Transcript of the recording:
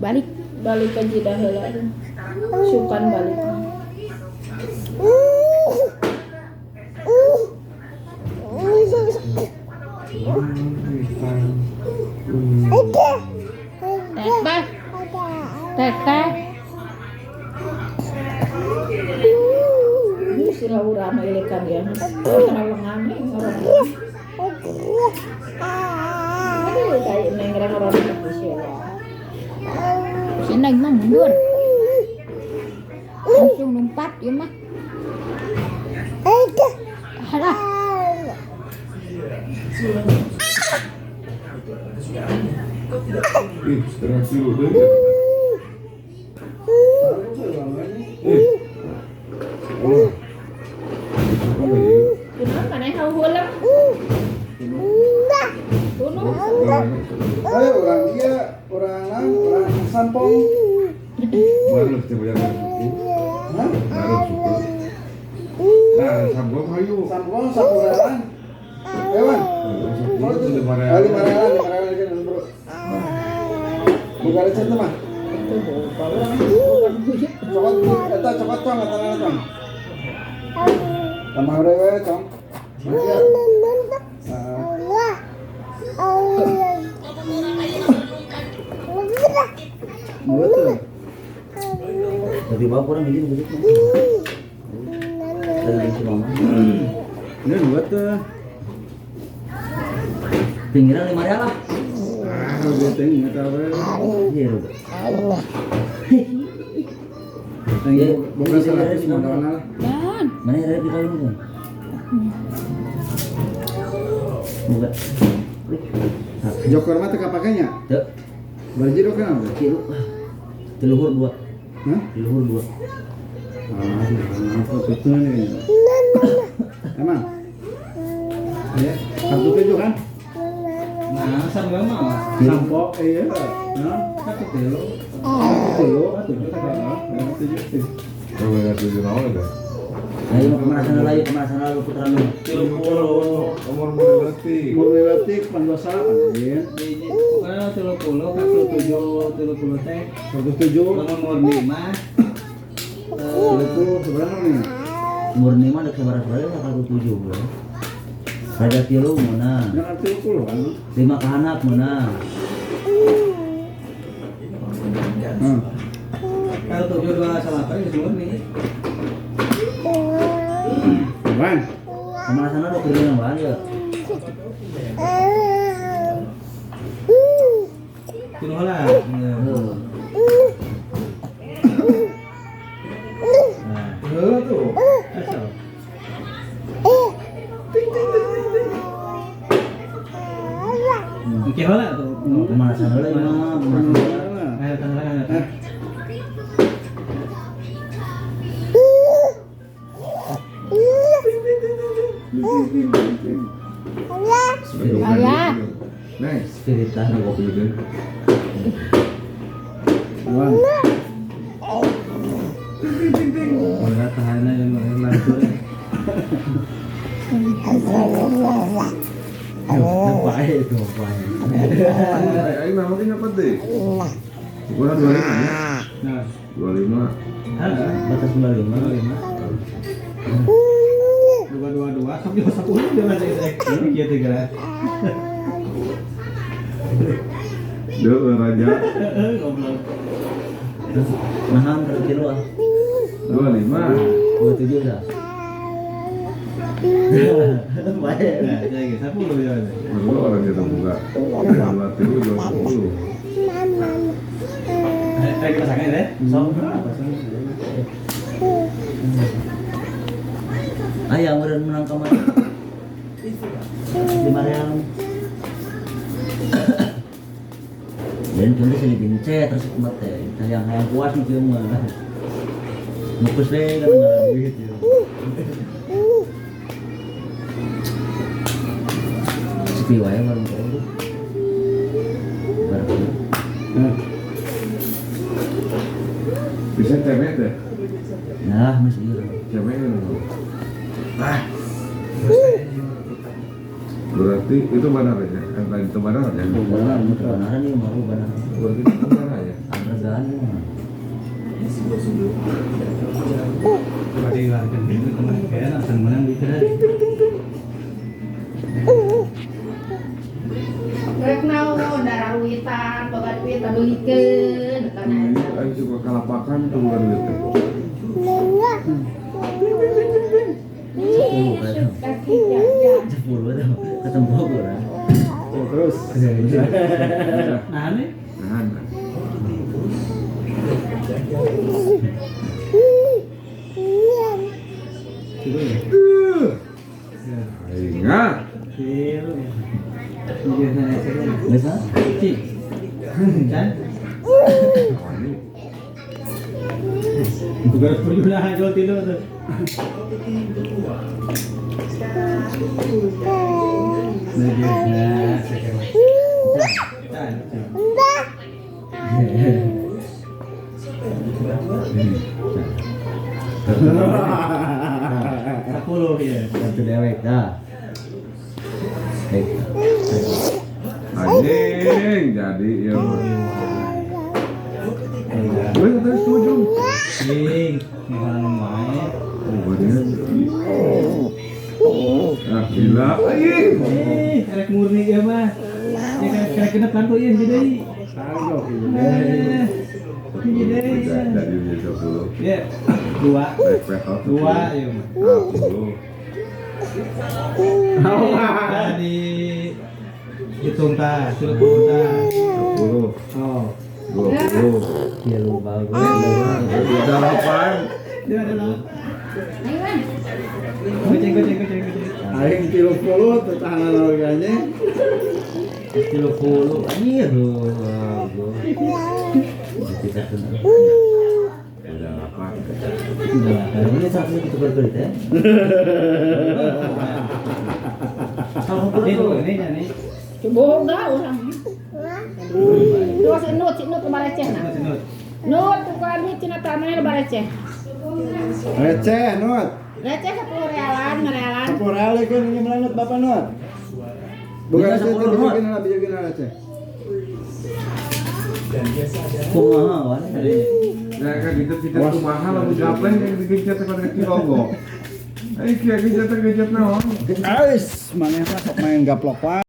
balik ke jidah heula. Sukan balik. Teh. Ini si Laura mah ilekan ya. Terlawangan orang. Aduh, kayak neng orang Indonesia. Si neng mah mundur. Langsung lompat ya mah. Halah. Setengah kilo deh. Kenapa nih kau hulam? Ayo orang dia, orang sampong. Baru coba yang suku. Baru suku. Nah, sampong ayo. Sampong sapuran. Ewan. Kali marahan kan bro. Bukan recet mah. Cokot tong kata tong. Tambah rewe tong. Betul. Tapi bawa kurang begini begitu. Dari si mama. Ini dua tuh. Pinggiran 5 real lah. Udah tinggi nggak tahu. Iya udah. Tinggi bukan salah sih mana. Dan Mana ada di kali itu? Buka. Joker mah teka pakainya. Tuh. Baju dok kan apa? Cilu. Teluhur 2. Hah? Teluhur 2. Apa itu nih? Emang? Ya, kartu 7 kan? Nah, sambil mah. Sampo, iya. Nah, kartu 7. Kartu 7 kan? Kalau nggak tujuh nawa deh. Ayo kemana sana lalu putra lu. 30. Umur berarti. Murni letik 18 anjir. Pokoknya 30, 37 teh. Kartu 7. Lamun murni mah. Itu seberapa nih? Murni mah ada sabar-sabar ya kalau 7 bro. Raja tilu mana? Yang kartu 10 kan? 5 kahanap mana? Kalau 7 2 salah apa ya murni. Bang. Kemana sana lo kerja yang lain ya? Kuno lah. Halo tuh. Asal. Oke lah tuh. Kemana sana lagi mah? Ayo tanda. Ayah. Nice. Spiritan. Kopi deh. Bang. Ora tahanan yang langsung. Baik itu baik. Ayo namanya apa deh? Ukuran 25 ya? Nah, 25. Batas 25. 2 sampai 10 dia masih ini kieu teh geura. Duh, raja. Goblok. Mahal per kilo ah. 25. 27 dah. Baik. Nah, jadi 10 ya. Berdua orang kita buka. 20, 20. Kita pasangin deh. Ayah udah menang kemarin. 5 real. Dan tulis ini bincet terus mate. Yang puas nih cuma. Mukus deh kan enggak duit ya. Sepi wae baru itu. Baru. Bisa cemek deh. Nah, masih iya. Cemek kan. Berarti itu benar aja. Yang tadi itu benar aja. Benar, benar nih mau benar. Berarti itu benar aja. Ada keluarga gitu teman kayak anak menang gitu dah. Rek naon darah witan, bagat witan beulikeun kana eta. Ayo suka kalapakan tuh bukan gitu. Kaki jajan. 10 tuh ketemu orang. Terus. Nah nih Nah, coba ya. ingat. Kecil. Iya nah saya. Bisa? Cik. Kan? Bukan perjuangan kalau tidur tuh. Nah, sepuluh ya. Satu dewek dah. Anjing, jadi ya. Gue kata setuju. Sing, misalnya main. Oh, dia. Ah, gila. Anjing. Erek murni ya mah. Ya kan kena kena kan tuh ya jadi. Sanggup gitu. Jadi dia 10. Ya, dua. Dua ya mah. 10. Tadi hitung ta, sudah ta. 10. Oh, 20. Dia lupa gue. Udah 8. dia ada lah. Ayo Wan. Goceng. Aing 30 tuh tahanan harganya. 30 anjir lu. Kita kenal. Udah 8. Udah lah, ini satu kita berbeda ya. Itu ini nih. Boga orang. Terus nut bareceh nah. Nut tuh kan cina tanahnya bareceh. Receh, Nut. Receh 10 realan, merealan. 10 real kan ini melanut Bapak Nut. Bukan Bisa receh, 10, Nut. bijokin receh. Kumaha wan tadi. Nah, kan gitu kita tuh mahal lalu gapleng yang digencet pada kilonggo. Ayo kia gencet naon. Guys, mana sok main gaplok wae.